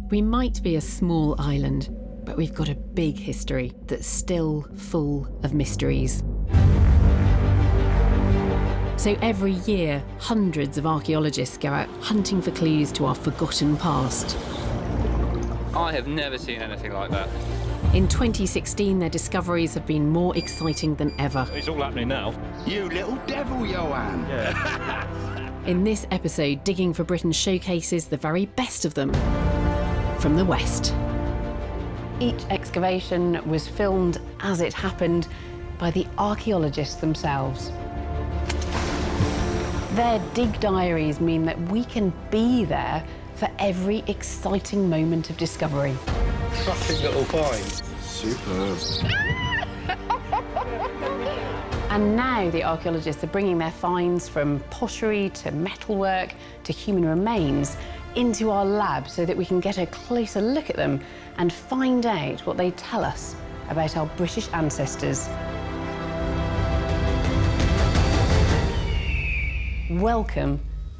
We might be a small island, but we've got a big history that's still full of mysteries. So every year, hundreds of archaeologists go out hunting for clues to our forgotten past. I have never seen anything like that. In 2016, their discoveries have been more exciting than ever. It's all happening now. You little devil, Johan! Yeah. In this episode, Digging for Britain showcases the very best of them from the West. Each excavation was filmed as it happened by the archaeologists themselves. Their dig diaries mean that we can be there for every exciting moment of discovery. Cracking little find. Superb. And now the archaeologists are bringing their finds from pottery to metalwork to human remains into our lab so that we can get a closer look at them and find out what they tell us about our British ancestors. Welcome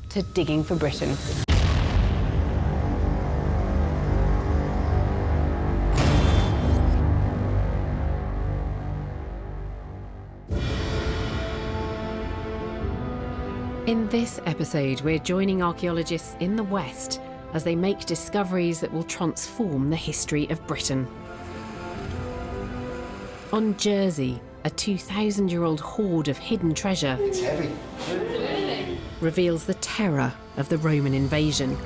to Digging for Britain. In this episode, we're joining archaeologists in the West as they make discoveries that will transform the history of Britain. On Jersey, a 2,000-year-old hoard of hidden treasure It's heavy. reveals the terror of the Roman invasion.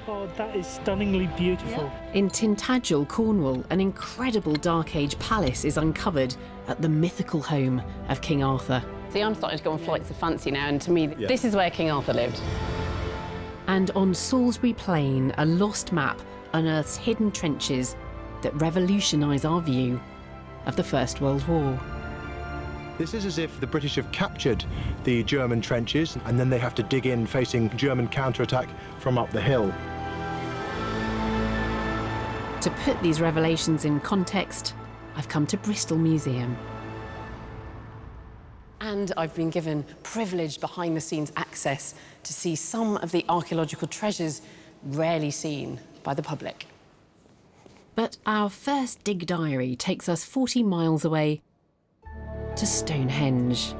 Oh, that is stunningly beautiful. In Tintagel, Cornwall, an incredible Dark Age palace is uncovered at the mythical home of King Arthur. See, I'm starting to go on flights of fancy now, and to me, this is where King Arthur lived. And on Salisbury Plain, a lost map unearths hidden trenches that revolutionise our view of the First World War. This is as if the British have captured the German trenches and then they have to dig in facing German counterattack from up the hill. To put these revelations in context, I've come to Bristol Museum. And I've been given privileged behind-the-scenes access to see some of the archaeological treasures rarely seen by the public. But our first dig diary takes us 40 miles away to Stonehenge.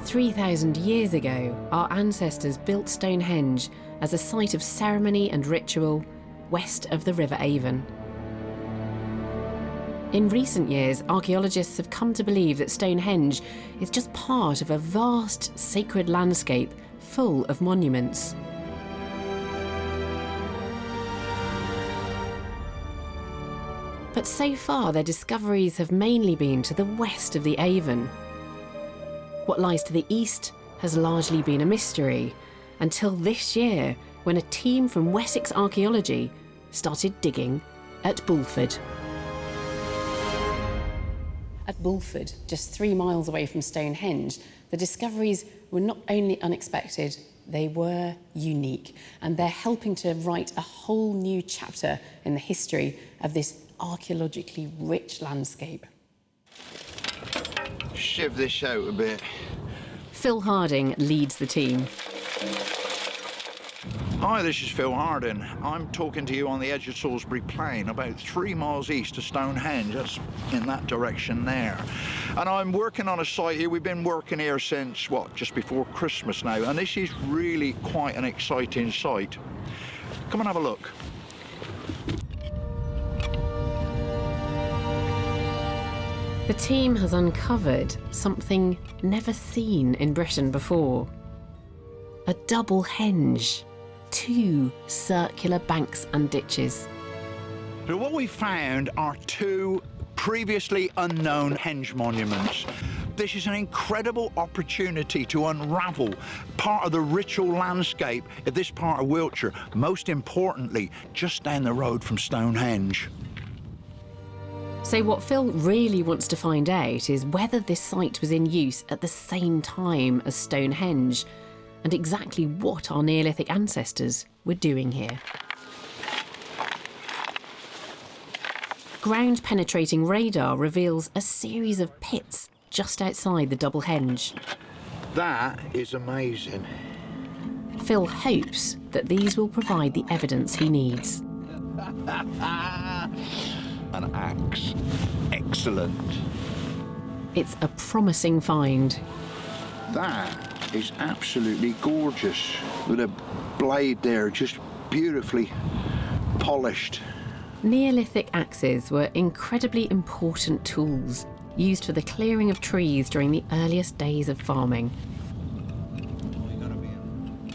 "3,000 years ago, our ancestors built Stonehenge as a site of ceremony and ritual west of the River Avon. In recent years, archaeologists have come to believe that Stonehenge is just part of a vast sacred landscape full of monuments. But so far, their discoveries have mainly been to the west of the Avon. What lies to the east has largely been a mystery, until this year, when a team from Wessex Archaeology started digging at Bulford. At Bulford, just 3 miles away from Stonehenge, the discoveries were not only unexpected, they were unique, and they're helping to write a whole new chapter in the history of this archaeologically rich landscape. Shiv this out a bit. Phil Harding leads the team. Hi, this is Phil Harding. I'm talking to you on the edge of Salisbury Plain, about 3 miles east of Stonehenge. That's in that direction there. And I'm working on a site here. We've been working here since, just before Christmas now. And this is really quite an exciting site. Come and have a look. The team has uncovered something never seen in Britain before. A double henge. 2 circular banks and ditches. So what we found are 2 previously unknown henge monuments. This is an incredible opportunity to unravel part of the ritual landscape of this part of Wiltshire, most importantly, just down the road from Stonehenge. So what Phil really wants to find out is whether this site was in use at the same time as Stonehenge, and exactly what our Neolithic ancestors were doing here. Ground-penetrating radar reveals a series of pits just outside the double henge. That is amazing. Phil hopes that these will provide the evidence he needs. An axe. Excellent. It's a promising find. That is absolutely gorgeous. With a blade there, just beautifully polished. Neolithic axes were incredibly important tools used for the clearing of trees during the earliest days of farming.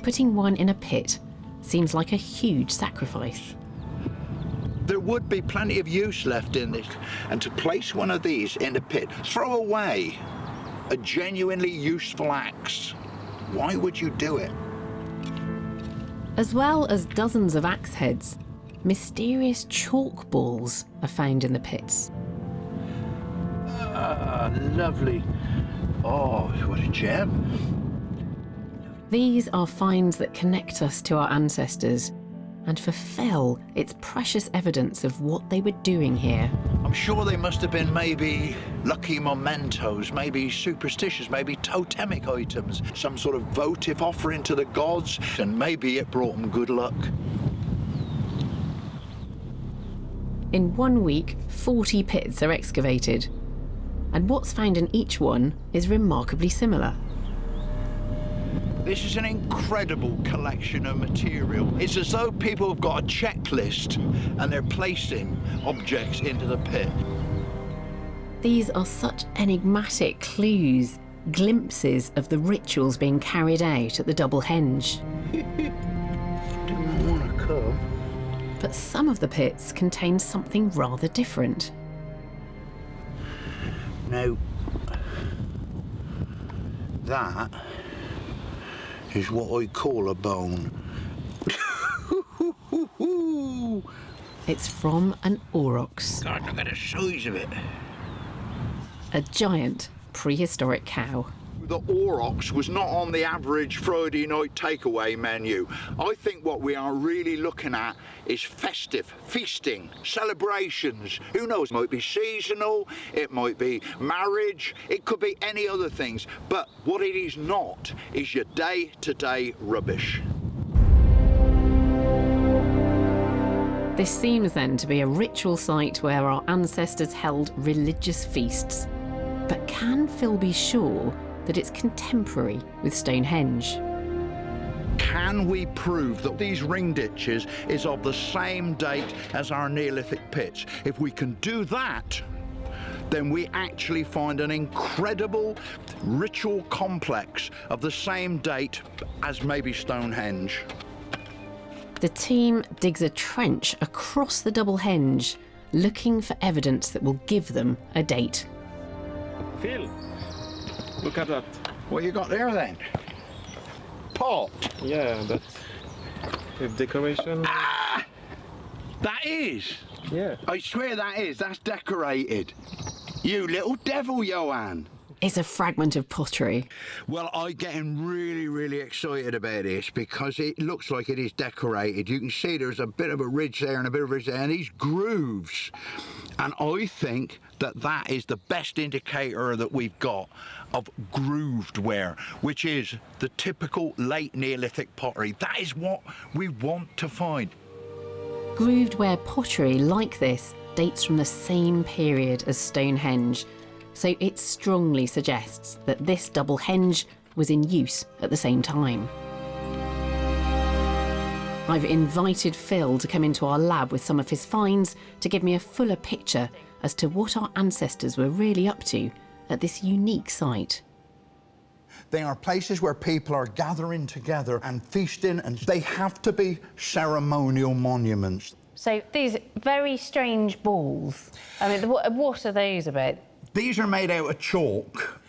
Putting one in a pit seems like a huge sacrifice. There would be plenty of use left in this. And to place one of these in the pit, throw away a genuinely useful axe. Why would you do it? As well as dozens of axe heads, mysterious chalk balls are found in the pits. Ah, lovely. Oh, what a gem. These are finds that connect us to our ancestors, and for Phil, it's precious evidence of what they were doing here. I'm sure they must have been maybe lucky mementos, maybe superstitious, maybe totemic items, some sort of votive offering to the gods, and maybe it brought them good luck. In 1 week, 40 pits are excavated, and what's found in each one is remarkably similar. This is an incredible collection of material. It's as though people have got a checklist and they're placing objects into the pit. These are such enigmatic clues, glimpses of the rituals being carried out at the double henge. Didn't want to come. But some of the pits contain something rather different. Now, that is what I call a bone. It's from an aurochs, God, look at the size of it. a giant prehistoric cow. The aurochs was not on the average Friday night takeaway menu. I think what we are really looking at is festive, feasting, celebrations. Who knows, it might be seasonal, it might be marriage, it could be any other things. But what it is not is your day-to-day rubbish. This seems then to be a ritual site where our ancestors held religious feasts. But can Phil be sure that it's contemporary with Stonehenge? Can we prove that these ring ditches is of the same date as our Neolithic pits? If we can do that, then we actually find an incredible ritual complex of the same date as maybe Stonehenge. The team digs a trench across the double henge, looking for evidence that will give them a date. Phil, look at that. What you got there then? Pot? Yeah, that's a decoration. Ah! That is! Yeah. I swear that is. That's decorated. You little devil, Johan. It's a fragment of pottery. Well, I'm getting really, really excited about this because it looks like it is decorated. You can see there's a bit of a ridge there and a bit of a ridge there, and these grooves. And I think that that is the best indicator that we've got of grooved ware, which is the typical late Neolithic pottery. That is what we want to find. Grooved ware pottery like this dates from the same period as Stonehenge, so it strongly suggests that this double henge was in use at the same time. I've invited Phil to come into our lab with some of his finds to give me a fuller picture as to what our ancestors were really up to at this unique site. They are places where people are gathering together and feasting, and they have to be ceremonial monuments. So these very strange balls, I mean, what are those about? These are made out of chalk.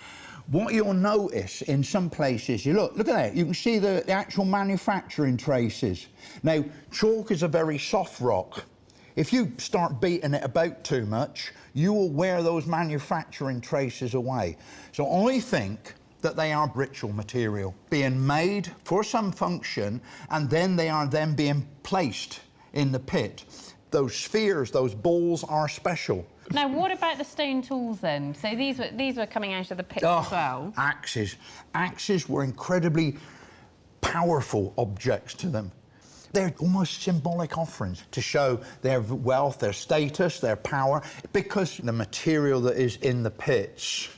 What you'll notice in some places, you look at that, you can see the actual manufacturing traces. Now, chalk is a very soft rock. If you start beating it about too much, you will wear those manufacturing traces away. So I think that they are ritual material, being made for some function, and then they are then being placed in the pit. those spheres, those balls are special. Now, what about the stone tools then? So these were coming out of the pits as well. Axes. Axes were incredibly powerful objects to them. They're almost symbolic offerings to show their wealth, their status, their power, because the material that is in the pits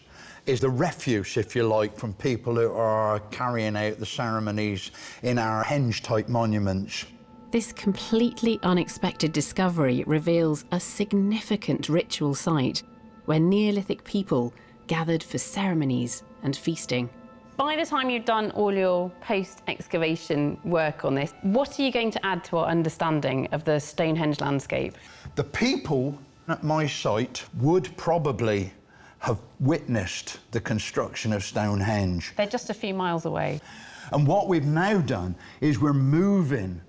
is the refuse, if you like, from people who are carrying out the ceremonies in our henge-type monuments. This completely unexpected discovery reveals a significant ritual site where Neolithic people gathered for ceremonies and feasting. By the time you've done all your post-excavation work on this, what are you going to add to our understanding of the Stonehenge landscape? The people at my site would probably have witnessed the construction of Stonehenge. They're just a few miles away. And what we've now done is we're moving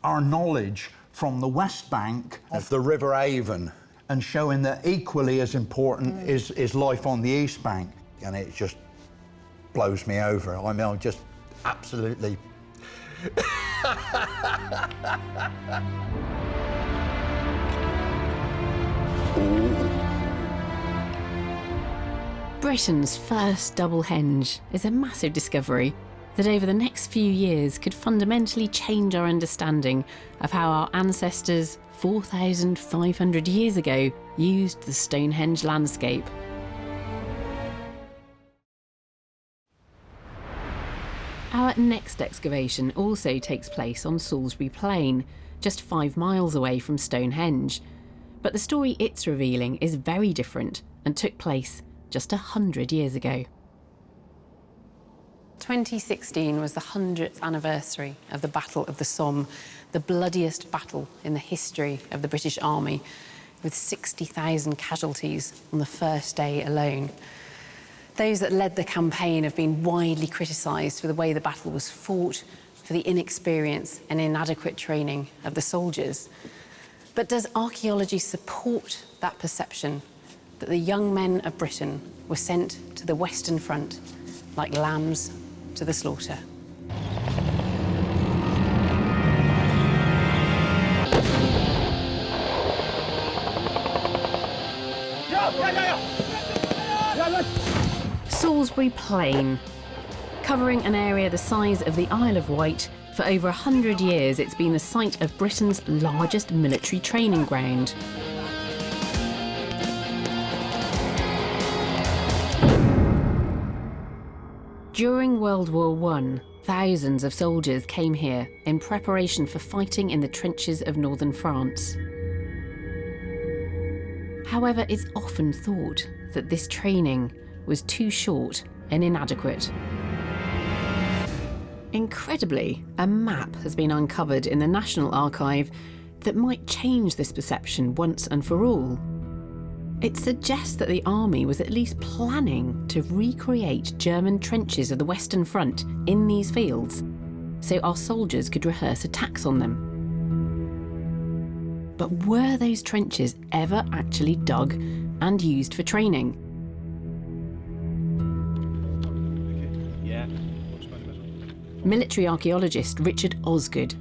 our knowledge from the west bank of the River Avon and showing that equally as important is life on the east bank. And it just blows me over. I mean, I'm just absolutely... Britain's first double henge is a massive discovery that over the next few years could fundamentally change our understanding of how our ancestors 4,500 years ago used the Stonehenge landscape. Our next excavation also takes place on Salisbury Plain, just 5 miles away from Stonehenge. But the story it's revealing is very different and took place just 100 years ago. 2016 was the 100th anniversary of the Battle of the Somme, the bloodiest battle in the history of the British Army, with 60,000 casualties on the first day alone. Those that led the campaign have been widely criticised for the way the battle was fought, for the inexperience and inadequate training of the soldiers. But does archaeology support that perception that the young men of Britain were sent to the Western Front like lambs to the slaughter? Salisbury Plain. Covering an area the size of the Isle of Wight, for over 100 years it's been the site of Britain's largest military training ground. During World War I, thousands of soldiers came here in preparation for fighting in the trenches of northern France. However, it's often thought that this training was too short and inadequate. Incredibly, a map has been uncovered in the National Archive that might change this perception once and for all. It suggests that the army was at least planning to recreate German trenches of the Western Front in these fields, so our soldiers could rehearse attacks on them. But were those trenches ever actually dug and used for training? Military archaeologist Richard Osgood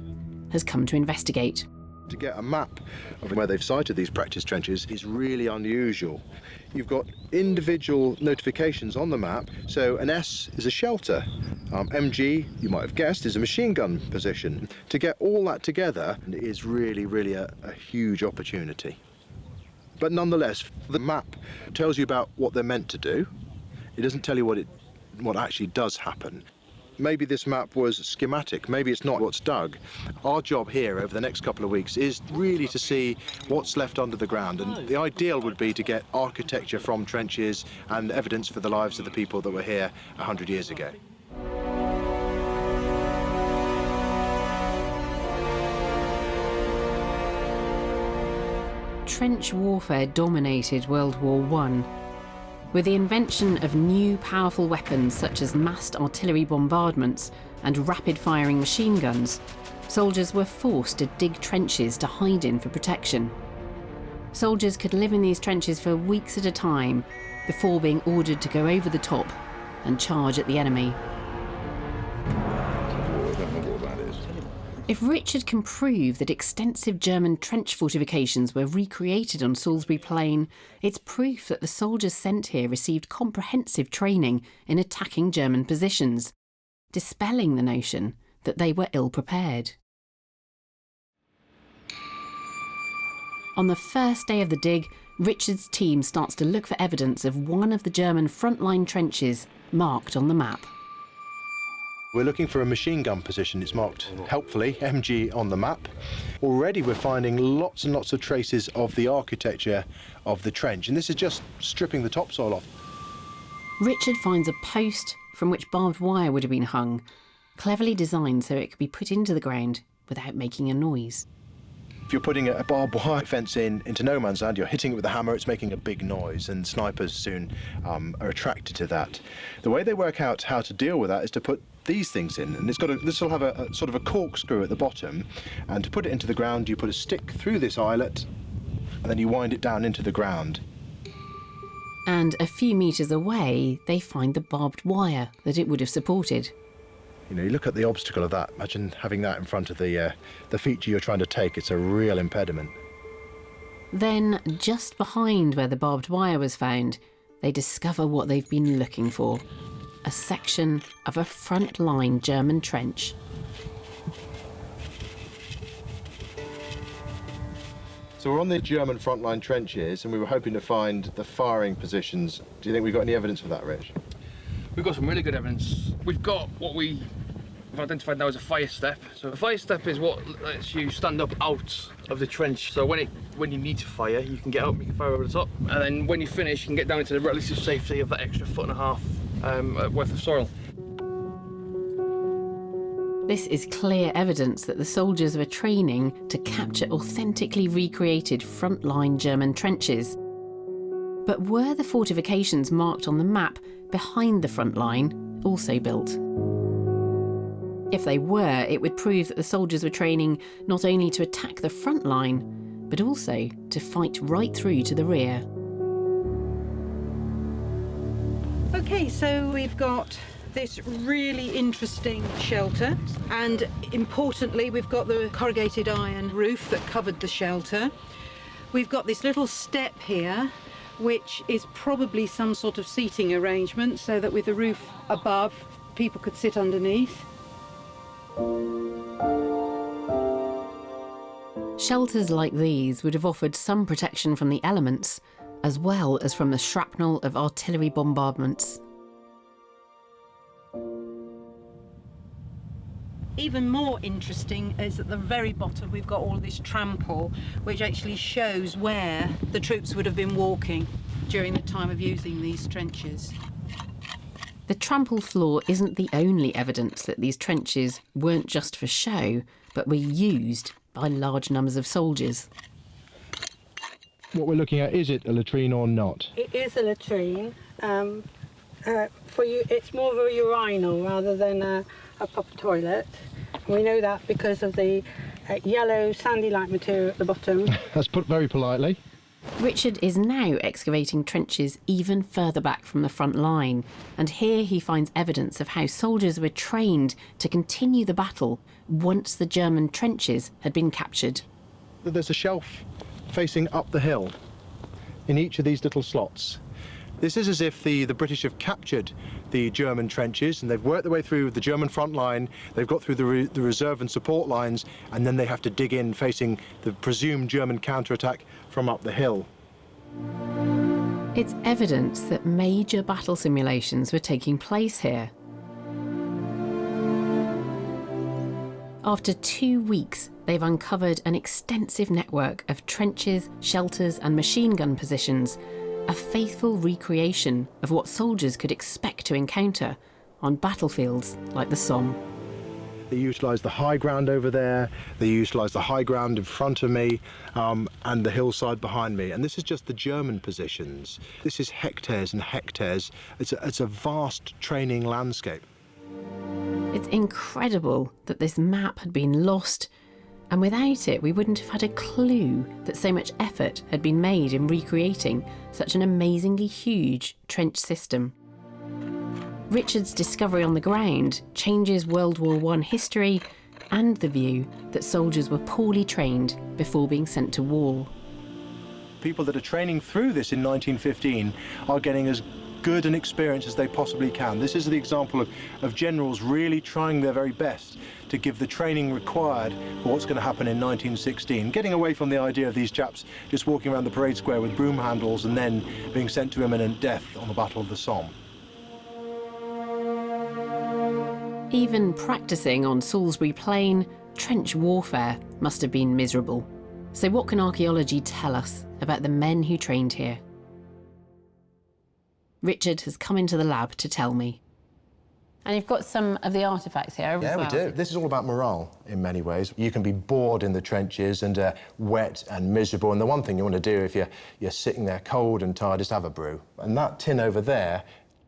has come to investigate. To get a map of where they've sited these practice trenches is really unusual. You've got individual notifications on the map, so an S is a shelter. MG, you might have guessed, is a machine gun position. To get all that together is really a huge opportunity. But nonetheless, the map tells you about what they're meant to do. It doesn't tell you what actually does happen. Maybe this map was schematic, maybe it's not what's dug. Our job here over the next couple of weeks is really to see what's left under the ground, and the ideal would be to get architecture from trenches and evidence for the lives of the people that were here 100 years ago. Trench warfare dominated World War I. With the invention of new powerful weapons such as massed artillery bombardments and rapid-firing machine guns, soldiers were forced to dig trenches to hide in for protection. Soldiers could live in these trenches for weeks at a time before being ordered to go over the top and charge at the enemy. If Richard can prove that extensive German trench fortifications were recreated on Salisbury Plain, it's proof that the soldiers sent here received comprehensive training in attacking German positions, dispelling the notion that they were ill-prepared. On the first day of the dig, Richard's team starts to look for evidence of one of the German frontline trenches marked on the map. We're looking for a machine gun position. It's marked, helpfully, MG on the map. Already we're finding lots and lots of traces of the architecture of the trench, and this is just stripping the topsoil off. Richard finds a post from which barbed wire would have been hung, cleverly designed so it could be put into the ground without making a noise. If you're putting a barbed wire fence into no man's land, you're hitting it with a hammer, it's making a big noise, and snipers soon are attracted to that. The way they work out how to deal with that is to put these things in, and this will have a sort of a corkscrew at the bottom, and to put it into the ground you put a stick through this eyelet and then you wind it down into the ground. And a few metres away they find the barbed wire that it would have supported. You know, you look at the obstacle of that. Imagine having that in front of the feature you're trying to take. It's a real impediment. Then, just behind where the barbed wire was found, they discover what they've been looking for. A section of a front-line German trench. So we're on the German frontline trenches, and we were hoping to find the firing positions. Do you think we've got any evidence of that, Rich? We've got some really good evidence. We've got what we've identified now as a fire step. So a fire step is what lets you stand up out of the trench. So when you need to fire, you can get up, you can fire over the top, and then when you finish, you can get down into the relative safety of that extra 1.5 foot worth of soil. This is clear evidence that the soldiers were training to capture authentically recreated frontline German trenches. But were the fortifications marked on the map behind the front line also built? If they were, it would prove that the soldiers were training not only to attack the front line, but also to fight right through to the rear. Okay, so we've got this really interesting shelter, and importantly we've got the corrugated iron roof that covered the shelter. We've got this little step here, which is probably some sort of seating arrangement so that with the roof above people could sit underneath. Shelters like these would have offered some protection from the elements, as well as from the shrapnel of artillery bombardments. Even more interesting is at the very bottom we've got all this trample, which actually shows where the troops would have been walking during the time of using these trenches. The trample floor isn't the only evidence that these trenches weren't just for show, but were used by large numbers of soldiers. What we're looking at, is it a latrine or not? It is a latrine. For you, it's more of a urinal rather than a proper toilet. We know that because of the yellow sandy-like material at the bottom. That's put very politely. Richard is now excavating trenches even further back from the front line, and here he finds evidence of how soldiers were trained to continue the battle once the German trenches had been captured. There's a shelf facing up the hill in each of these little slots. This is as if the British have captured the German trenches and they've worked their way through the German front line, they've got through the reserve and support lines, and then they have to dig in facing the presumed German counterattack from up the hill. It's evidence that major battle simulations were taking place here. After 2 weeks, they've uncovered an extensive network of trenches, shelters and machine gun positions, a faithful recreation of what soldiers could expect to encounter on battlefields like the Somme. They utilised the high ground over there, they utilised the high ground in front of me, and the hillside behind me. And this is just the German positions. This is hectares and hectares. It's a vast training landscape. It's incredible that this map had been lost, and without it we wouldn't have had a clue that so much effort had been made in recreating such an amazingly huge trench system. Richard's discovery on the ground changes World War I history and the view that soldiers were poorly trained before being sent to war. People that are training through this in 1915 are getting as good an experience as they possibly can. This is the example of generals really trying their very best to give the training required for what's going to happen in 1916, getting away from the idea of these chaps just walking around the parade square with broom handles and then being sent to imminent death on the Battle of the Somme. Even practicing on Salisbury Plain, trench warfare must have been miserable. So what can archaeology tell us about the men who trained here? Richard has come into the lab to tell me. And you've got some of the artefacts here as well. Yeah, we do. This is all about morale in many ways. You can be bored in the trenches and wet and miserable, and the one thing you want to do if you're sitting there cold and tired is have a brew. And that tin over there,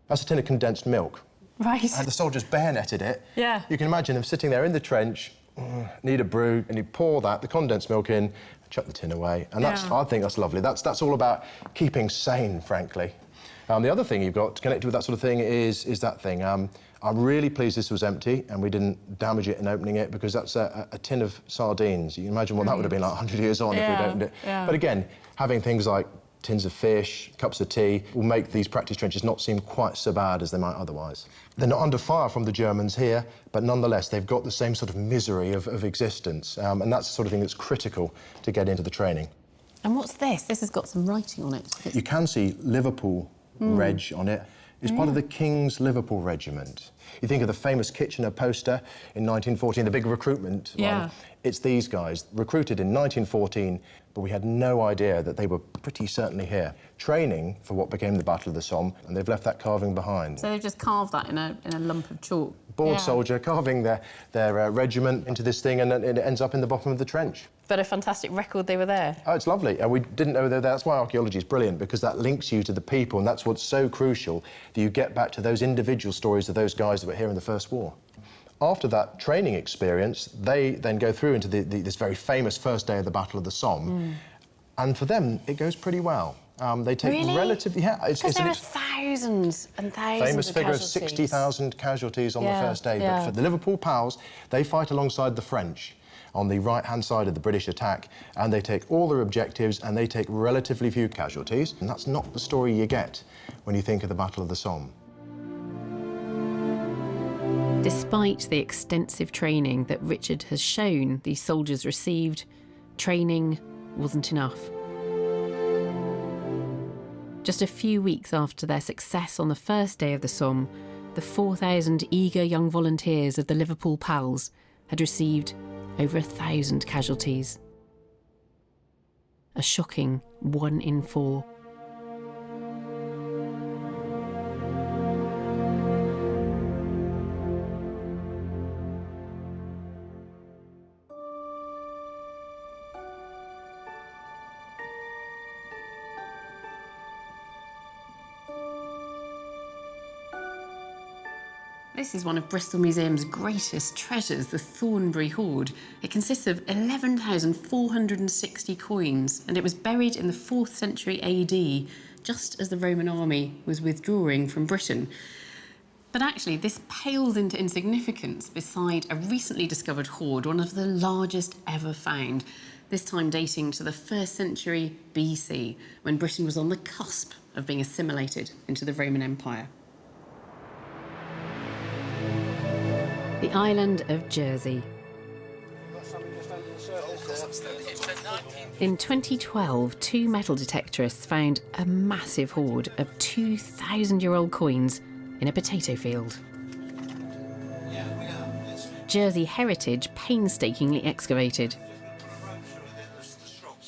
that's a tin of condensed milk. Right. And the soldiers bayoneted it. Yeah. You can imagine them sitting there in the trench, need a brew, and you pour that, the condensed milk in, chuck the tin away. And that's, I think that's lovely. That's all about keeping sane, frankly. The other thing you've got connected with that sort of thing is that thing. I'm really pleased this was empty and we didn't damage it in opening it, because that's a tin of sardines. You can imagine what that would have been like 100 years on if we'd opened it. Yeah. But again, having things like tins of fish, cups of tea, will make these practice trenches not seem quite so bad as they might otherwise. They're not under fire from the Germans here, but nonetheless, they've got the same sort of misery of existence, and that's the sort of thing that's critical to get into the training. And what's this? This has got some writing on it. You can see Liverpool reg on it. It's part of the King's Liverpool Regiment. You think of the famous Kitchener poster in 1914, the big recruitment one. It's these guys, recruited in 1914, but we had no idea that they were pretty certainly here, training for what became the Battle of the Somme, and they've left that carving behind. So they've just carved that in a lump of chalk. Bored soldier carving their regiment into this thing, and then it ends up in the bottom of the trench. But a fantastic record they were there. Oh, it's lovely. And we didn't know they were there. That's why archaeology is brilliant, because that links you to the people, and that's what's so crucial, that you get back to those individual stories of those guys that were here in the First War. After that training experience, they then go through into this very famous first day of the Battle of the Somme, and for them, it goes pretty well. They take relatively... Yeah, because there are thousands and thousands famous of figure of casualties. 60,000 casualties on the first day. But for the Liverpool Pals, they fight alongside the French on the right-hand side of the British attack, and they take all their objectives and they take relatively few casualties. And that's not the story you get when you think of the Battle of the Somme. Despite the extensive training that Richard has shown these soldiers received, training wasn't enough. Just a few weeks after their success on the first day of the Somme, the 4,000 eager young volunteers of the Liverpool Pals had received over 1,000 casualties. A shocking 1 in 4. This is one of Bristol Museum's greatest treasures, the Thornbury Hoard. It consists of 11,460 coins, and it was buried in the 4th century AD, just as the Roman army was withdrawing from Britain. But actually, this pales into insignificance beside a recently discovered hoard, one of the largest ever found, this time dating to the 1st century BC, when Britain was on the cusp of being assimilated into the Roman Empire. The island of Jersey. In 2012, 2 metal detectorists found a massive hoard of 2,000-year-old coins in a potato field. Jersey heritage painstakingly excavated.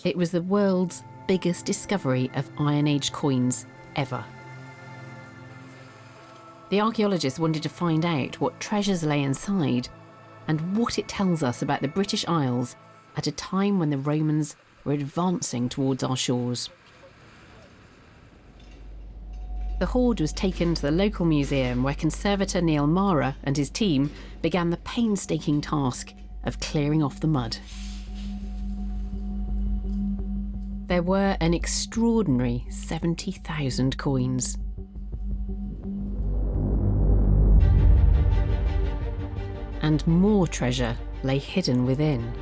It was the world's biggest discovery of Iron Age coins ever. The archaeologists wanted to find out what treasures lay inside and what it tells us about the British Isles at a time when the Romans were advancing towards our shores. The hoard was taken to the local museum, where conservator Neil Mara and his team began the painstaking task of clearing off the mud. There were an extraordinary 70,000 coins. And more treasure lay hidden within.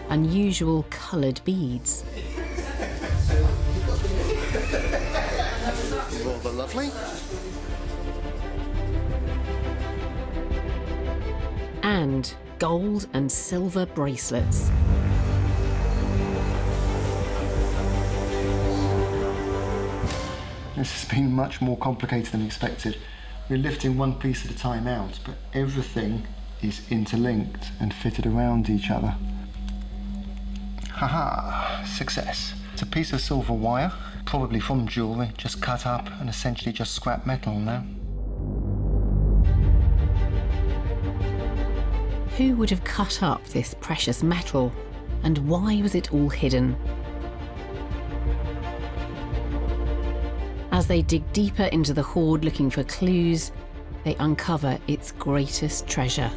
Unusual coloured beads. Rather lovely. And gold and silver bracelets. This has been much more complicated than expected. We're lifting one piece at a time out, but everything is interlinked and fitted around each other. Haha, success. It's a piece of silver wire, probably from jewellery, just cut up and essentially just scrap metal now. Who would have cut up this precious metal, and why was it all hidden? As they dig deeper into the hoard looking for clues, they uncover its greatest treasure.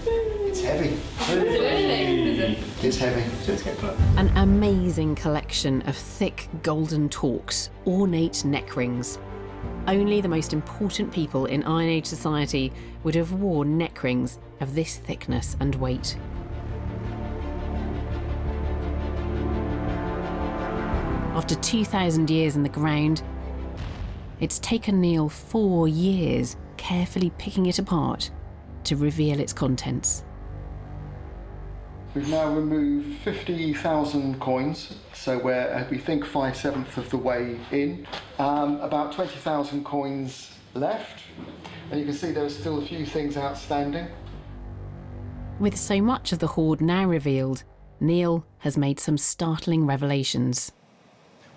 It's heavy. It's heavy. An amazing collection of thick golden torques, ornate neck rings. Only the most important people in Iron Age society would have worn neck rings of this thickness and weight. After 2,000 years in the ground, it's taken Neil 4 years carefully picking it apart to reveal its contents. We've now removed 50,000 coins, so we're, we think, 5/7 of the way in. About 20,000 coins left, and you can see there are still a few things outstanding. With so much of the hoard now revealed, Neil has made some startling revelations.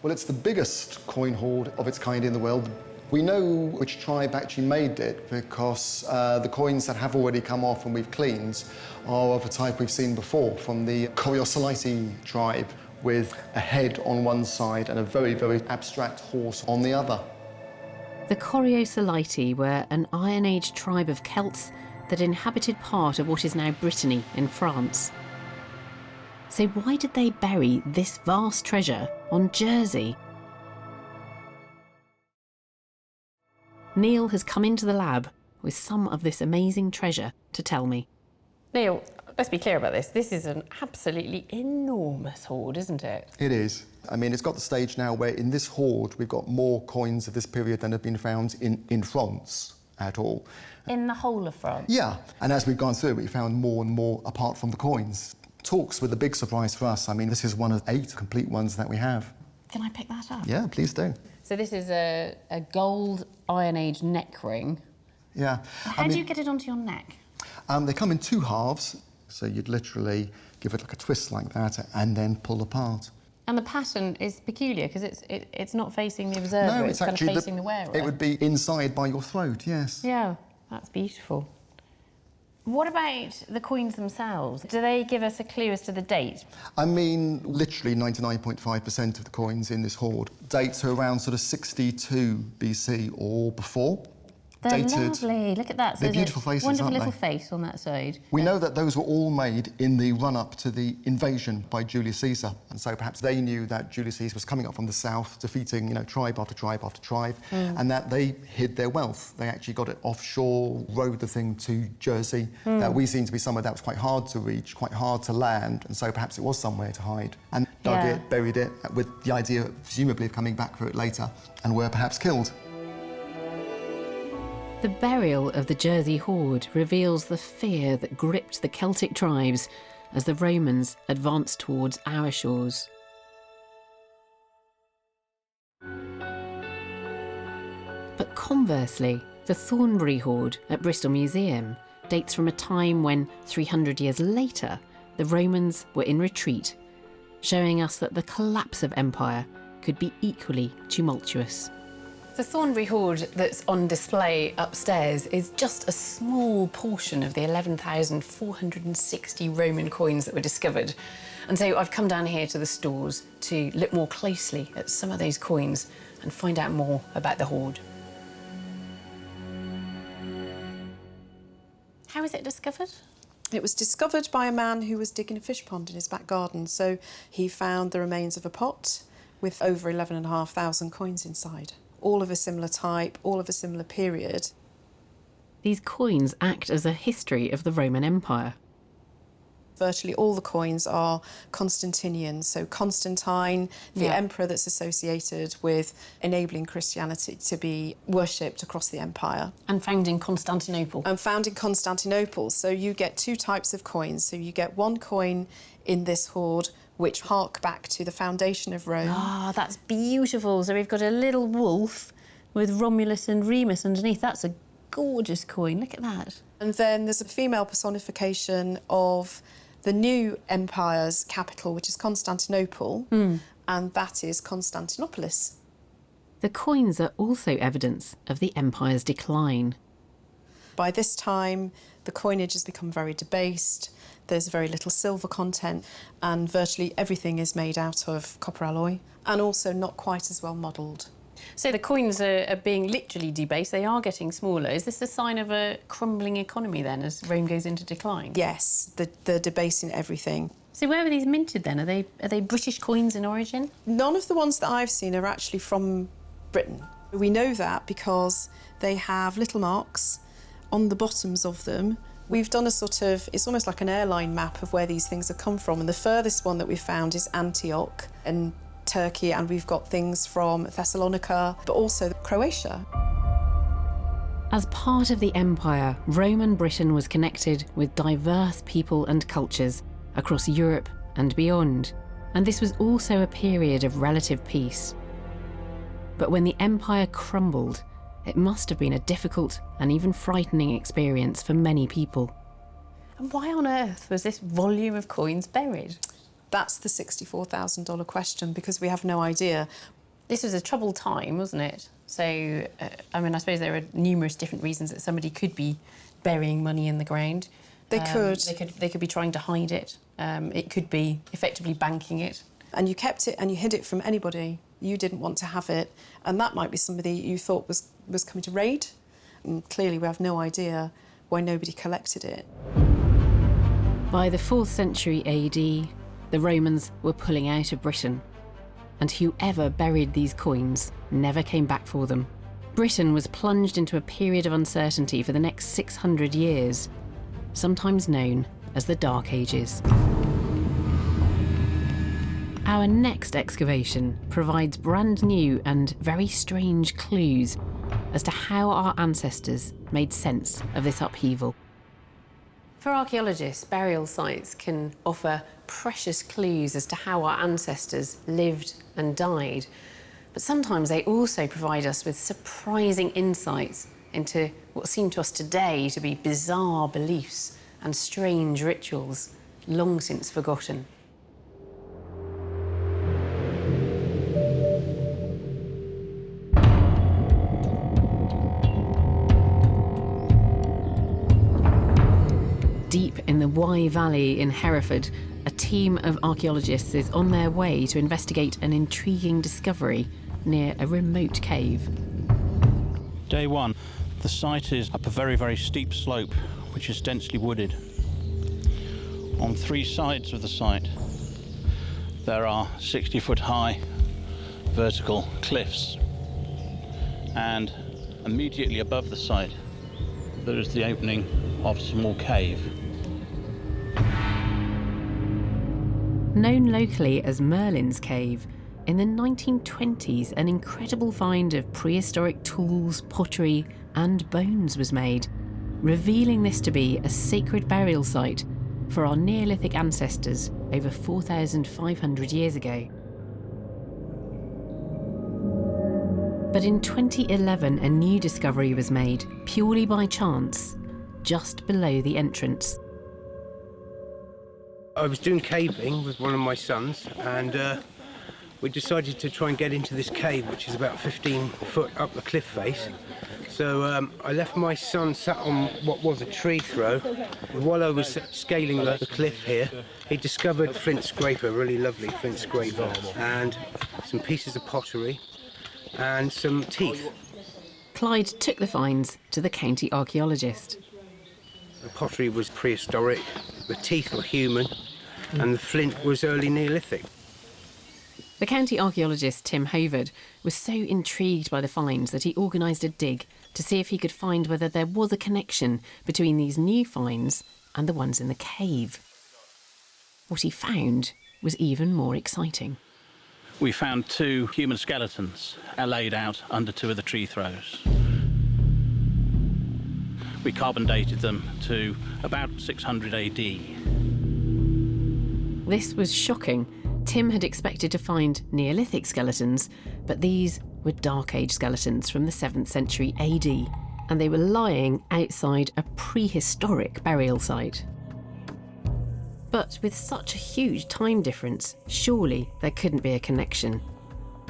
Well, it's the biggest coin hoard of its kind in the world. We know which tribe actually made it because the coins that have already come off and we've cleaned are of a type we've seen before from the Coriosolite tribe, with a head on one side and a very, very abstract horse on the other. The Coriosolite were an Iron Age tribe of Celts that inhabited part of what is now Brittany in France. So why did they bury this vast treasure on Jersey? Neil has come into the lab with some of this amazing treasure to tell me. Neil, let's be clear about this. This is an absolutely enormous hoard, isn't it? It is. I mean, it's got the stage now where in this hoard we've got more coins of this period than have been found in France at all. In the whole of France? Yeah, and as we've gone through, we found more and more apart from the coins. Talks were the big surprise for us. I mean, this is one of 8 complete ones that we have. Can I pick that up? Yeah, please do. So this is a gold Iron Age neck ring. Yeah. How do you get it onto your neck? They come in 2 halves, so you'd literally give it like a twist like that and then pull apart. And the pattern is peculiar because it's not facing the observer, No, it's kind of facing the wearer. It would be inside by your throat, yes. Yeah, that's beautiful. What about the coins themselves? Do they give us a clue as to the date? I mean, literally 99.5% of the coins in this hoard dates are around sort of 62 BC or before. They're dated. Lovely. Look at that. So They're beautiful faces, wonderful aren't little they? face on that side. We know that those were all made in the run-up to the invasion by Julius Caesar, and so perhaps they knew that Julius Caesar was coming up from the south, defeating, you know, tribe after tribe after tribe, and that they hid their wealth. They actually got it offshore, rowed the thing to Jersey. We seem to be somewhere that was quite hard to reach, quite hard to land, and so perhaps it was somewhere to hide. And dug it, buried it, with the idea, presumably, of coming back for it later, and were perhaps killed. The burial of the Jersey hoard reveals the fear that gripped the Celtic tribes as the Romans advanced towards our shores. But conversely, the Thornbury hoard at Bristol Museum dates from a time when, 300 years later, the Romans were in retreat, showing us that the collapse of empire could be equally tumultuous. The Thornbury hoard that's on display upstairs is just a small portion of the 11,460 Roman coins that were discovered. And so I've come down here to the stores to look more closely at some of those coins and find out more about the hoard. How was it discovered? It was discovered by a man who was digging a fish pond in his back garden. So he found the remains of a pot with over 11,500 coins inside. All of a similar type, all of a similar period. These coins act as a history of the Roman Empire. Virtually all the coins are Constantinian, so Constantine, the emperor that's associated with enabling Christianity to be worshipped across the empire. And founding Constantinople. And founding Constantinople. So you get two types of coins. So you get one coin in this hoard which hark back to the foundation of Rome. Ah, that's beautiful. So we've got a little wolf with Romulus and Remus underneath. That's a gorgeous coin. Look at that. And then there's a female personification of the new empire's capital, which is Constantinople, and that is Constantinopolis. The coins are also evidence of the empire's decline. By this time, the coinage has become very debased. There's very little silver content, and virtually everything is made out of copper alloy, and also not quite as well modelled. So the coins are being literally debased. They are getting smaller. Is this a sign of a crumbling economy then as Rome goes into decline? Yes, they're debasing everything. So where were these minted then? Are they British coins in origin? None of the ones that I've seen are actually from Britain. We know that because they have little marks on the bottoms of them. We've done a sort of, it's almost like an airline map of where these things have come from, and the furthest one that we've found is Antioch in Turkey, and we've got things from Thessalonica, but also Croatia. As part of the empire, Roman Britain was connected with diverse people and cultures across Europe and beyond, and this was also a period of relative peace. But when the empire crumbled, it must have been a difficult and even frightening experience for many people. And why on earth was this volume of coins buried? That's the $64,000 question, because we have no idea. This was a troubled time, wasn't it? So, I mean, I suppose there are numerous different reasons that somebody could be burying money in the ground. They could. They could be trying to hide it. It could be effectively banking it. And you kept it and you hid it from anybody. You didn't want to have it, and that might be somebody you thought was coming to raid. And clearly we have no idea why nobody collected it. By the 4th century AD, the Romans were pulling out of Britain, and whoever buried these coins never came back for them. Britain was plunged into a period of uncertainty for the next 600 years, sometimes known as the Dark Ages. Our next excavation provides brand new and very strange clues as to how our ancestors made sense of this upheaval. For archaeologists, burial sites can offer precious clues as to how our ancestors lived and died, but sometimes they also provide us with surprising insights into what seem to us today to be bizarre beliefs and strange rituals long since forgotten. Deep in the Wye Valley in Hereford, a team of archaeologists is on their way to investigate an intriguing discovery near a remote cave. Day one, the site is up a very, very steep slope, which is densely wooded. On 3 sides of the site, there are 60-foot high vertical cliffs. And immediately above the site, there is the opening of a small cave. Known locally as Merlin's Cave, in the 1920s an incredible find of prehistoric tools, pottery and bones was made, revealing this to be a sacred burial site for our Neolithic ancestors over 4,500 years ago. But in 2011 a new discovery was made, purely by chance, just below the entrance. I was doing caving with one of my sons, and we decided to try and get into this cave, which is about 15 foot up the cliff face. So I left my son sat on what was a tree throw. While I was scaling the cliff here, he discovered flint scraper, a really lovely flint scraper, and some pieces of pottery and some teeth. Clyde took the finds to the county archaeologist. The pottery was prehistoric, the teeth were human, and the flint was early Neolithic. The county archaeologist Tim Hoard was so intrigued by the finds that he organised a dig to see if he could find whether there was a connection between these new finds and the ones in the cave. What he found was even more exciting. We found 2 human skeletons laid out under 2 of the tree throws. We carbon dated them to about 600 AD. This was shocking. Tim had expected to find Neolithic skeletons, but these were Dark Age skeletons from the 7th century AD, and they were lying outside a prehistoric burial site. But with such a huge time difference, surely there couldn't be a connection.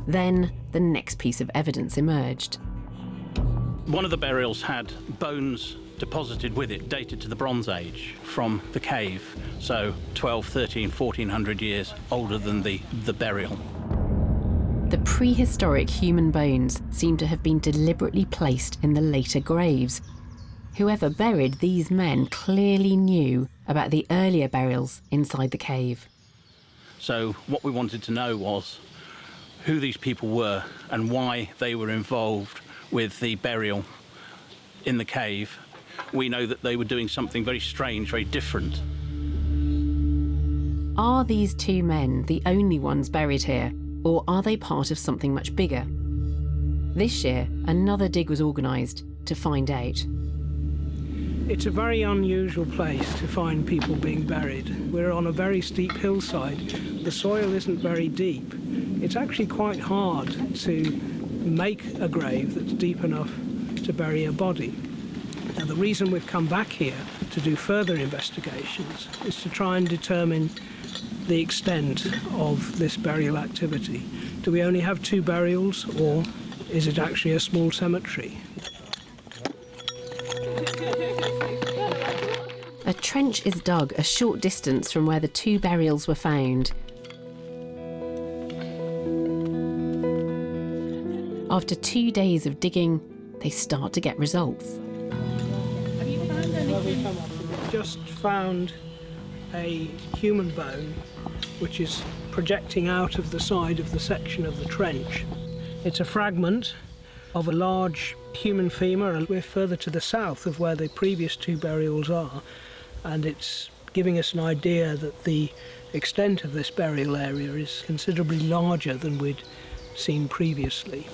Then the next piece of evidence emerged. One of the burials had bones deposited with it, dated to the Bronze Age from the cave, so 12, 13, 1400 years older than the burial. The prehistoric human bones seem to have been deliberately placed in the later graves. Whoever buried these men clearly knew about the earlier burials inside the cave. So what we wanted to know was who these people were and why they were involved with the burial in the cave. We know that they were doing something very strange, very different. Are these 2 men the only ones buried here, or are they part of something much bigger? This year, another dig was organised to find out. It's a very unusual place to find people being buried. We're on a very steep hillside. The soil isn't very deep. It's actually quite hard to make a grave that's deep enough to bury a body. Now, the reason we've come back here to do further investigations is to try and determine the extent of this burial activity. Do we only have 2 burials, or is it actually a small cemetery? A trench is dug a short distance from where the 2 burials were found. After 2 days of digging, they start to get results. Just found a human bone which is projecting out of the side of the section of the trench. It's a fragment of a large human femur, and we're further to the south of where the previous 2 burials are, and it's giving us an idea that the extent of this burial area is considerably larger than we'd seen previously.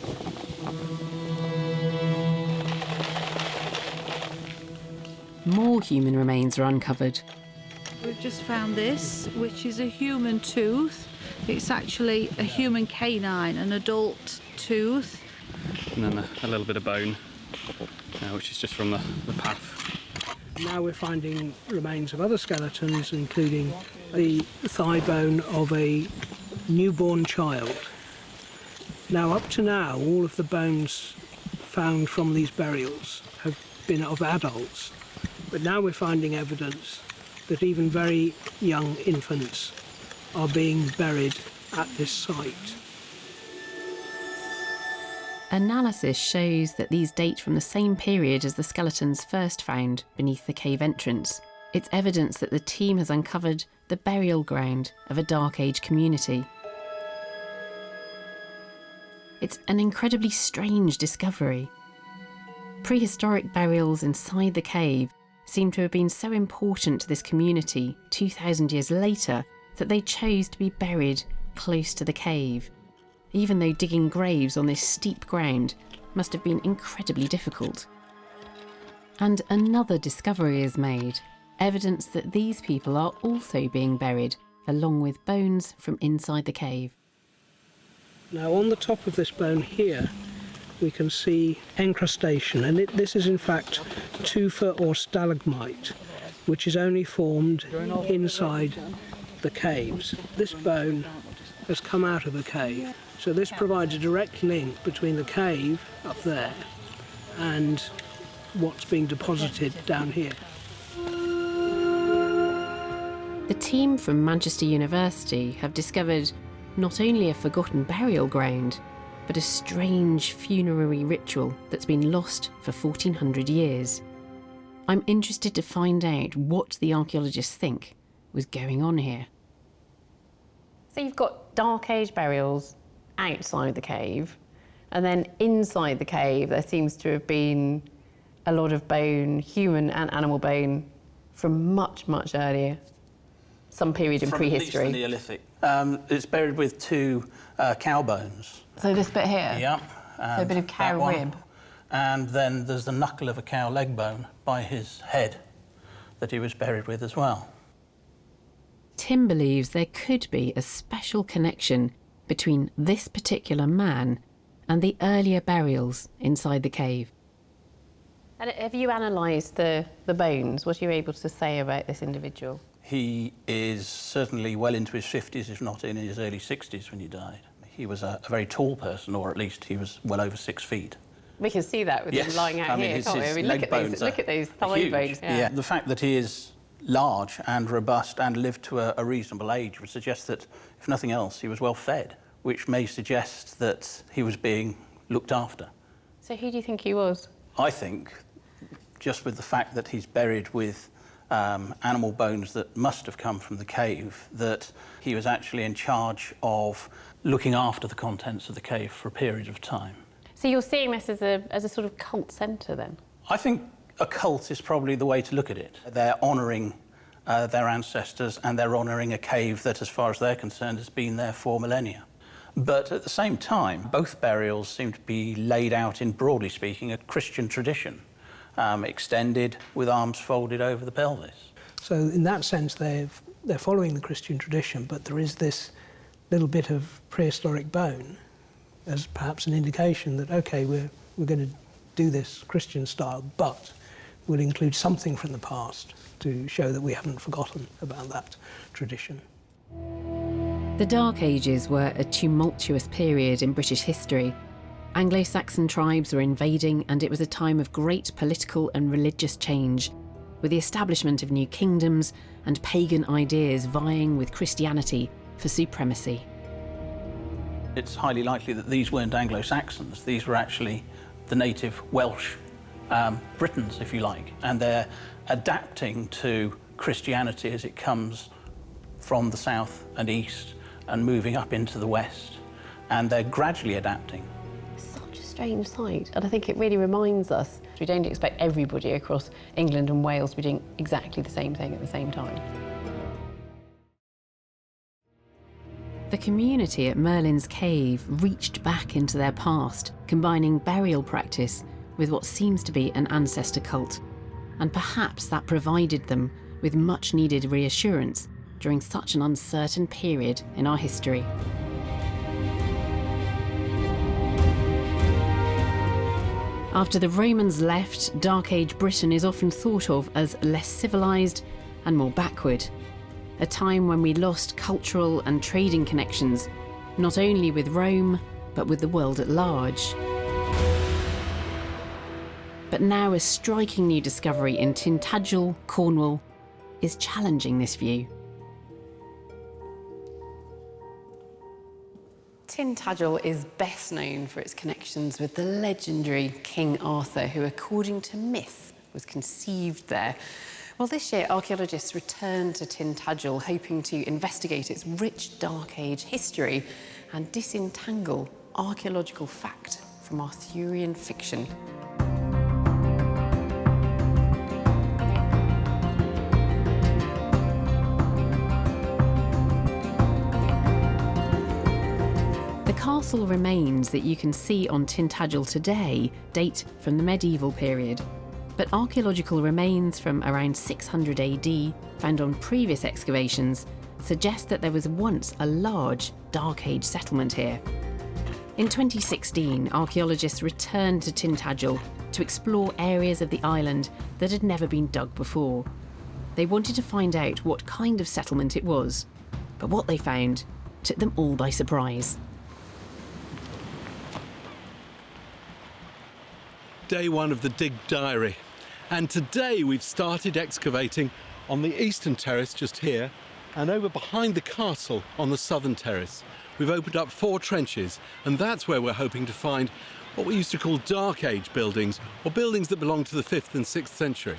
More human remains are uncovered. We've just found this, which is a human tooth. It's actually a human canine, an adult tooth. And then a little bit of bone, which is just from the path. Now we're finding remains of other skeletons, including the thigh bone of a newborn child. Now, up to now, all of the bones found from these burials have been of adults, but now we're finding evidence that even very young infants are being buried at this site. Analysis shows that these date from the same period as the skeletons first found beneath the cave entrance. It's evidence that the team has uncovered the burial ground of a Dark Age community. It's an incredibly strange discovery. Prehistoric burials inside the cave seem to have been so important to this community 2,000 years later that they chose to be buried close to the cave, even though digging graves on this steep ground must have been incredibly difficult. And another discovery is made, evidence that these people are also being buried, along with bones from inside the cave. Now, on the top of this bone here, we can see encrustation, and this is in fact tufa or stalagmite, which is only formed inside the caves. This bone has come out of a cave, so this provides a direct link between the cave up there and what's being deposited down here. The team from Manchester University have discovered not only a forgotten burial ground, but a strange funerary ritual that's been lost for 1400 years. I'm interested to find out what the archaeologists think was going on here. So you've got Dark Age burials outside the cave, and then inside the cave there seems to have been a lot of bone, human and animal bone, from much, much earlier, some period in prehistory. From at least the Neolithic. It's buried with 2 cow bones. So this bit here? Yep. So a bit of cow rib. And then there's the knuckle of a cow leg bone by his head that he was buried with as well. Tim believes there could be a special connection between this particular man and the earlier burials inside the cave. And have you analysed the bones? What are you able to say about this individual? He is certainly well into his 50s, if not in his early 60s when he died. He was a very tall person, or at least he was well over 6 feet. We can see that with him lying out here, can't we? I mean, look at those thigh bones. Yeah. The fact that he is large and robust and lived to a reasonable age would suggest that, if nothing else, he was well fed, which may suggest that he was being looked after. So who do you think he was? I think, just with the fact that he's buried with animal bones that must have come from the cave, that he was actually in charge of looking after the contents of the cave for a period of time. So you're seeing this as a sort of cult centre, then? I think a cult is probably the way to look at it. They're honouring their ancestors, and they're honouring a cave that, as far as they're concerned, has been there for millennia. But at the same time, both burials seem to be laid out in, broadly speaking, a Christian tradition, extended with arms folded over the pelvis. So in that sense, they're following the Christian tradition, but there is this little bit of prehistoric bone as perhaps an indication that, OK, we're going to do this Christian style, but we'll include something from the past to show that we haven't forgotten about that tradition. The Dark Ages were a tumultuous period in British history. Anglo-Saxon tribes were invading, and it was a time of great political and religious change, with the establishment of new kingdoms and pagan ideas vying with Christianity for supremacy. It's highly likely that these weren't Anglo-Saxons. These were actually the native Welsh Britons, if you like, and they're adapting to Christianity as it comes from the south and east and moving up into the west, and they're gradually adapting. Such a strange sight, and I think it really reminds us we don't expect everybody across England and Wales to be doing exactly the same thing at the same time. The community at Merlin's cave reached back into their past, combining burial practice with what seems to be an ancestor cult, and perhaps that provided them with much-needed reassurance during such an uncertain period in our history. After the Romans left, Dark Age Britain is often thought of as less civilised and more backward, a time when we lost cultural and trading connections, not only with Rome, but with the world at large. But now a striking new discovery in Tintagel, Cornwall, is challenging this view. Tintagel is best known for its connections with the legendary King Arthur, who, according to myth, was conceived there. Well, this year, archaeologists returned to Tintagel, hoping to investigate its rich Dark Age history and disentangle archaeological fact from Arthurian fiction. The castle remains that you can see on Tintagel today date from the medieval period, but archaeological remains from around 600 AD, found on previous excavations, suggest that there was once a large Dark Age settlement here. In 2016, archaeologists returned to Tintagel to explore areas of the island that had never been dug before. They wanted to find out what kind of settlement it was, but what they found took them all by surprise. Day one of the Dig Diary, and today we've started excavating on the eastern terrace just here and over behind the castle on the southern terrace. We've opened up 4 trenches, and that's where we're hoping to find what we used to call Dark Age buildings, or buildings that belong to the 5th and 6th century.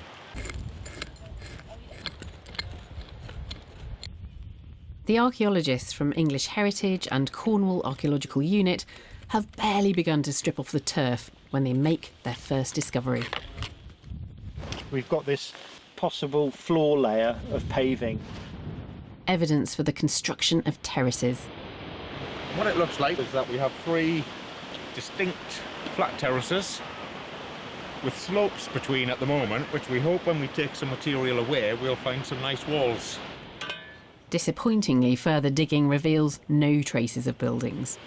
The archaeologists from English Heritage and Cornwall Archaeological Unit have barely begun to strip off the turf when they make their first discovery. We've got this possible floor layer of paving. Evidence for the construction of terraces. What it looks like is that we have 3 distinct flat terraces with slopes between at the moment, which we hope when we take some material away we'll find some nice walls. Disappointingly, further digging reveals no traces of buildings.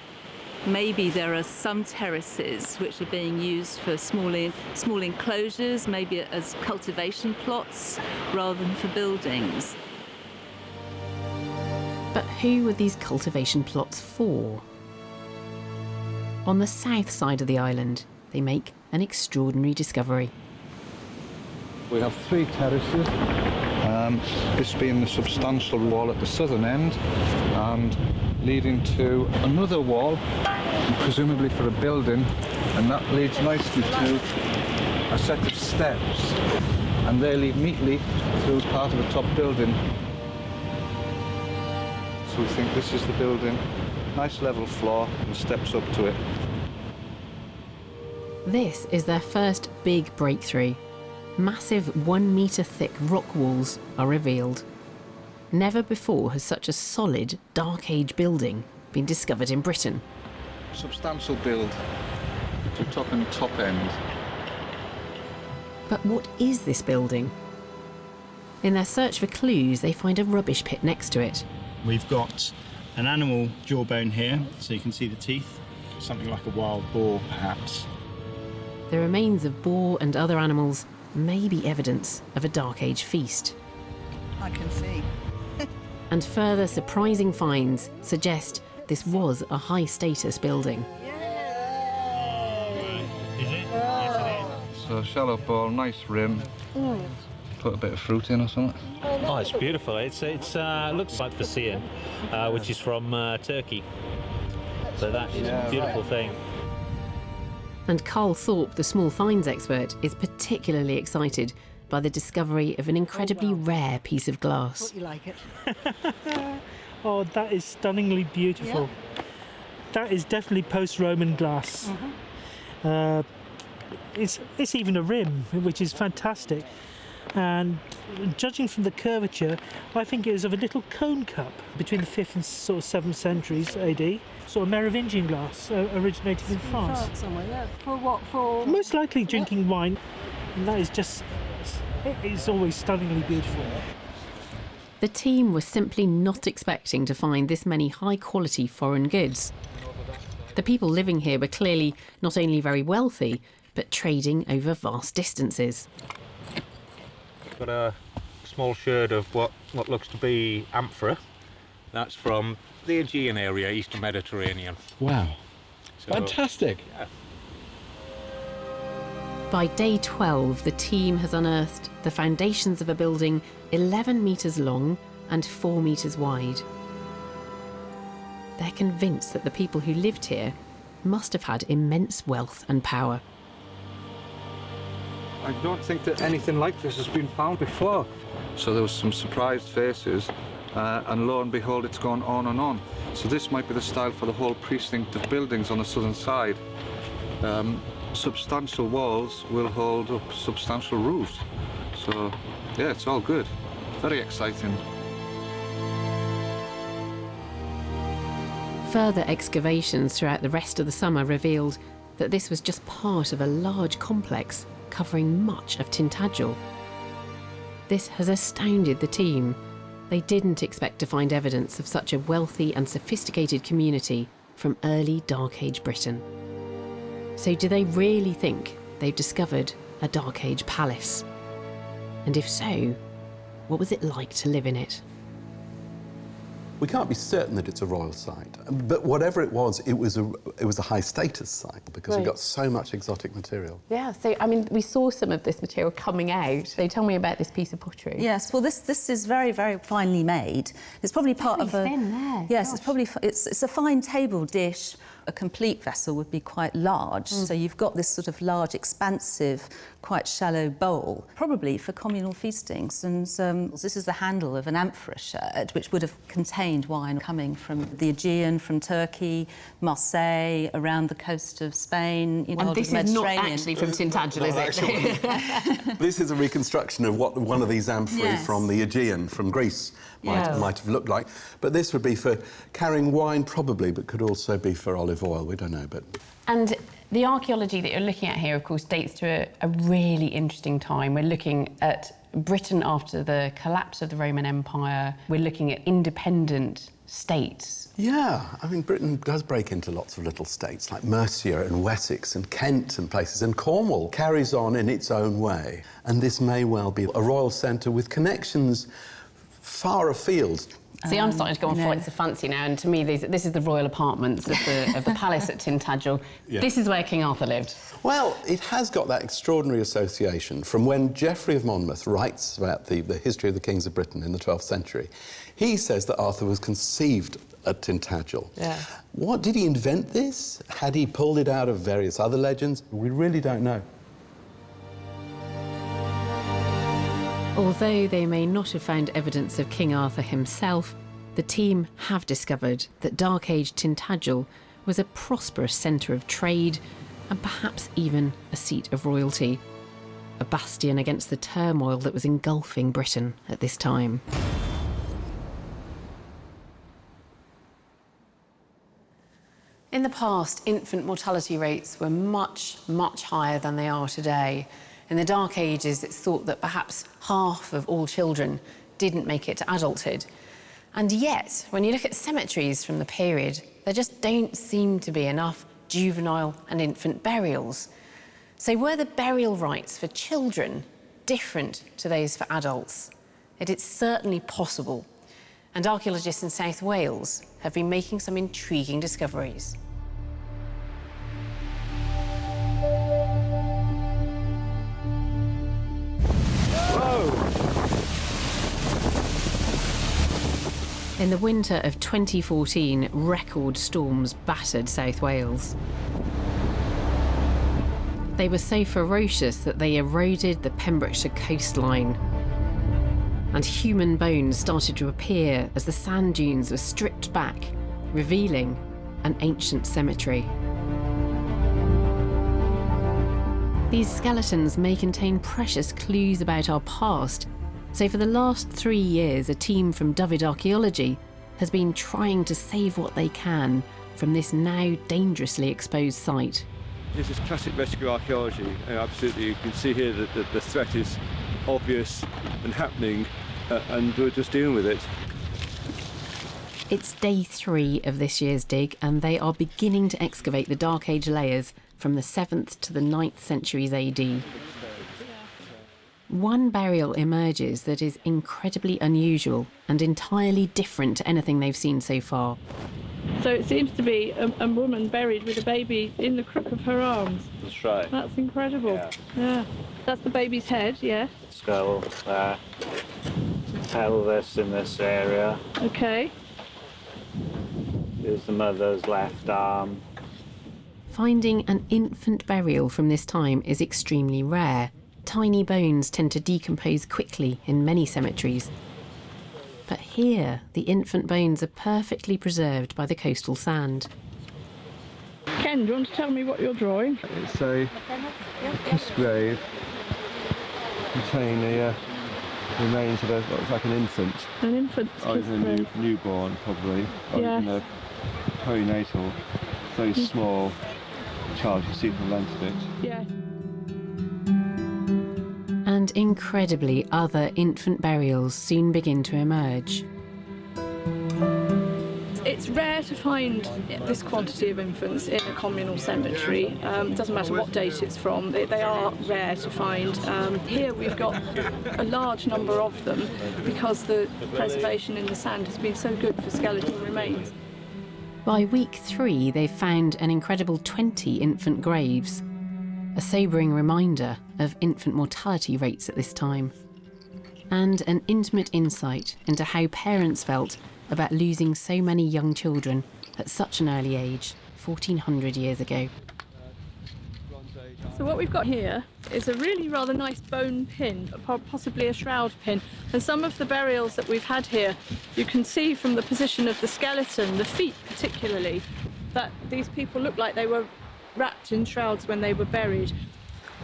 Maybe there are some terraces which are being used for small enclosures, maybe as cultivation plots rather than for buildings. But who were these cultivation plots for? On the south side of the island, they make an extraordinary discovery. We have 3 terraces, this being the substantial wall at the southern end and leading to another wall, presumably for a building, and that leads nicely to a set of steps, and they lead neatly through part of the top building. So we think this is the building, nice level floor and steps up to it. This is their first big breakthrough. Massive 1 metre thick rock walls are revealed. Never before has such a solid Dark Age building been discovered in Britain. Substantial build to top and top end. But what is this building? In their search for clues, they find a rubbish pit next to it. We've got an animal jawbone here, so you can see the teeth. Something like a wild boar, perhaps. The remains of boar and other animals may be evidence of a Dark Age feast. I can see. And further surprising finds suggest this was a high-status building. So shallow bowl, nice rim. Put a bit of fruit in or something. Oh, it's beautiful. It looks like Facian, which is from Turkey. So that is a beautiful thing. And Carl Thorpe, the small finds expert, is particularly excited by the discovery of an incredibly rare piece of glass. Thought you like it. Oh, that is stunningly beautiful. Yeah. That is definitely post-Roman glass. It's even a rim, which is fantastic. And judging from the curvature, I think it is of a little cone cup between the 5th and sort of 7th centuries AD. Sort of Merovingian glass, originating in France. Somewhere, yeah. For what? For most likely drinking wine. And that is just, it is always stunningly beautiful. The team was simply not expecting to find this many high-quality foreign goods. The people living here were clearly not only very wealthy, but trading over vast distances. Got a small sherd of what looks to be amphora. That's from the Aegean area, Eastern Mediterranean. Wow. So, fantastic. Yeah. By day 12, the team has unearthed the foundations of a building 11 metres long and 4 metres wide. They're convinced that the people who lived here must have had immense wealth and power. I don't think that anything like this has been found before. So there was some surprised faces, and lo and behold, it's gone on and on. So this might be the style for the whole precinct of buildings on the southern side. Substantial walls will hold up substantial roofs. So, yeah, it's all good. Very exciting. Further excavations throughout the rest of the summer revealed that this was just part of a large complex covering much of Tintagel. This has astounded the team. They didn't expect to find evidence of such a wealthy and sophisticated community from early Dark Age Britain. So do they really think they've discovered a Dark Age palace? And if so, what was it like to live in it? We can't be certain that it's a royal site, but whatever it was a high-status site because we got so much exotic material. Yeah, so, I mean, we saw some of this material coming out. So tell me about this piece of pottery. Yes, well, this is very, very finely made. It's probably part of a... thin there. Yes, it's probably... It's a fine table dish a complete vessel would be quite large. So you've got this sort of large, expansive, quite shallow bowl, probably for communal feastings. And this is the handle of an amphora sherd, which would have contained wine coming from the Aegean, from Turkey, Marseille, around the coast of Spain, you know, and this is not actually from Tintagel, is it? This is a reconstruction of what one of these amphorae from the Aegean, from Greece, might have looked like. But this would be for carrying wine, probably, but could also be for olive oil. We don't know, but... And the archaeology that you're looking at here, of course, dates to a really interesting time. We're looking at Britain after the collapse of the Roman Empire. We're looking at independent states. Yeah, I mean, Britain does break into lots of little states, like Mercia and Wessex and Kent and places, and Cornwall carries on in its own way. And this may well be a royal centre with connections far afield. See, I'm starting to go on flights of fancy now, and to me, this is the royal apartments of the palace at Tintagel. Yeah. This is where King Arthur lived. Well, it has got that extraordinary association from when Geoffrey of Monmouth writes about the history of the kings of Britain in the 12th century. He says that Arthur was conceived at Tintagel. Yeah. What, did he invent this? Had he pulled it out of various other legends? We really don't know. Although they may not have found evidence of King Arthur himself, the team have discovered that Dark Age Tintagel was a prosperous centre of trade and perhaps even a seat of royalty, a bastion against the turmoil that was engulfing Britain at this time. In the past, infant mortality rates were much, much higher than they are today. In the Dark Ages, it's thought that perhaps half of all children didn't make it to adulthood. And yet, when you look at cemeteries from the period, there just don't seem to be enough juvenile and infant burials. So were the burial rites for children different to those for adults? It's certainly possible. And archaeologists in South Wales have been making some intriguing discoveries. In the winter of 2014, record storms battered South Wales. They were so ferocious that they eroded the Pembrokeshire coastline. And human bones started to appear as the sand dunes were stripped back, revealing an ancient cemetery. These skeletons may contain precious clues about our past. So for the last 3 years, a team from Dyfed Archaeology has been trying to save what they can from this now dangerously exposed site. This is classic rescue archaeology, and absolutely you can see here that the threat is obvious and happening, and we're just dealing with it. It's day 3 of this year's dig, and they are beginning to excavate the Dark Age layers from the 7th to the 9th centuries AD. One burial emerges that is incredibly unusual and entirely different to anything they've seen so far. So it seems to be a woman buried with a baby in the crook of her arms. That's right. That's incredible. Yeah. That's the baby's head, yeah. Skull there. Pelvis in this area. Okay. Here's the mother's left arm. Finding an infant burial from this time is extremely rare. Tiny bones tend to decompose quickly in many cemeteries. But here, the infant bones are perfectly preserved by the coastal sand. Ken, do you want to tell me what you're drawing? It's a kiss grave containing the remains of what looks like an infant. An infant kiss grave. Newborn, probably. Or Yeah. even a perinatal, very small child you see from the length of it. Yeah. And incredibly, other infant burials soon begin to emerge. It's rare to find this quantity of infants in a communal cemetery. Doesn't matter what date it's from, they are rare to find. Here we've got a large number of them because the preservation in the sand has been so good for skeletal remains. By week 3, they've found an incredible 20 infant graves, a sobering reminder of infant mortality rates at this time, and an intimate insight into how parents felt about losing so many young children at such an early age 1400 years ago. So what we've got here is a really rather nice bone pin, possibly a shroud pin. And some of the burials that we've had here, you can see from the position of the skeleton, the feet particularly, that these people look like they were wrapped in shrouds when they were buried.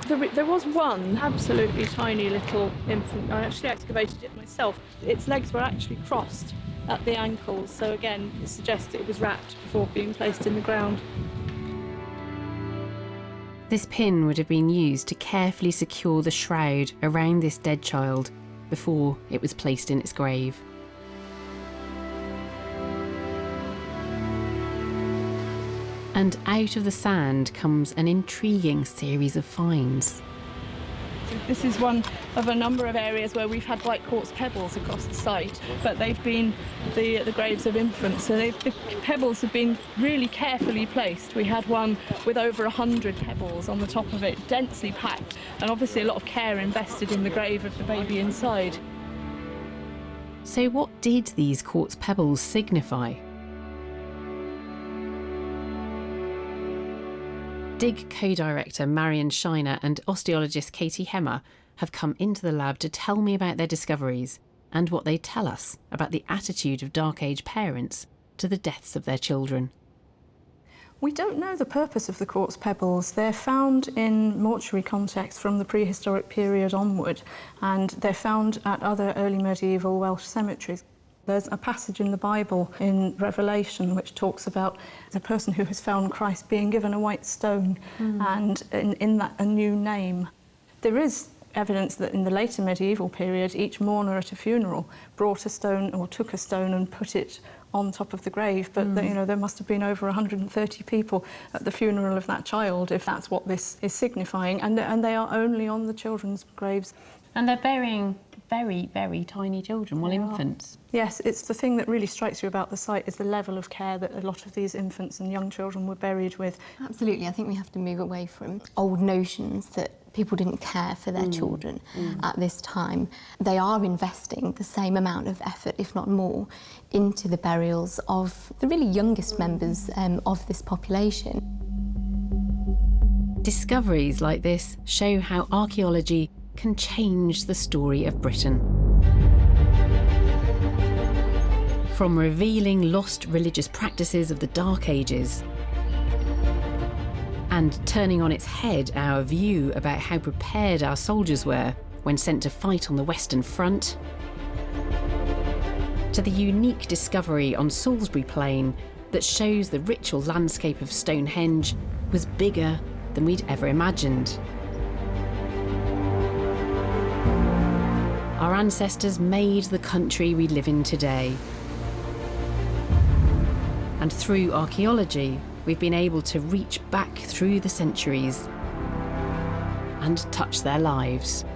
There was one absolutely tiny little infant. I actually excavated it myself. Its legs were actually crossed at the ankles, so again it suggests it was wrapped before being placed in the ground. This pin would have been used to carefully secure the shroud around this dead child before it was placed in its grave. And out of the sand comes an intriguing series of finds. This is one of a number of areas where we've had white quartz pebbles across the site, but they've been the graves of infants, so the pebbles have been really carefully placed. We had one with over 100 pebbles on the top of it, densely packed, and obviously a lot of care invested in the grave of the baby inside. So what did these quartz pebbles signify? DIG co-director Marion Shiner and osteologist Katie Hemmer have come into the lab to tell me about their discoveries and what they tell us about the attitude of Dark Age parents to the deaths of their children. We don't know the purpose of the quartz pebbles. They're found in mortuary contexts from the prehistoric period onward, and they're found at other early medieval Welsh cemeteries. There's a passage in the Bible, in Revelation, which talks about the person who has found Christ being given a white stone, and in that a new name. There is evidence that in the later medieval period, each mourner at a funeral brought a stone or took a stone and put it on top of the grave, but you know, there must have been over 130 people at the funeral of that child, if that's what this is signifying, and they are only on the children's graves. And they're burying very, very tiny children, well, infants. Yes, it's the thing that really strikes you about the site is the level of care that a lot of these infants and young children were buried with. Absolutely, I think we have to move away from old notions that people didn't care for their children at this time. They are investing the same amount of effort, if not more, into the burials of the really youngest members of this population. Discoveries like this show how archaeology can change the story of Britain. From revealing lost religious practices of the Dark Ages and turning on its head our view about how prepared our soldiers were when sent to fight on the Western Front, to the unique discovery on Salisbury Plain that shows the ritual landscape of Stonehenge was bigger than we'd ever imagined. Our ancestors made the country we live in today. And through archaeology, we've been able to reach back through the centuries and touch their lives.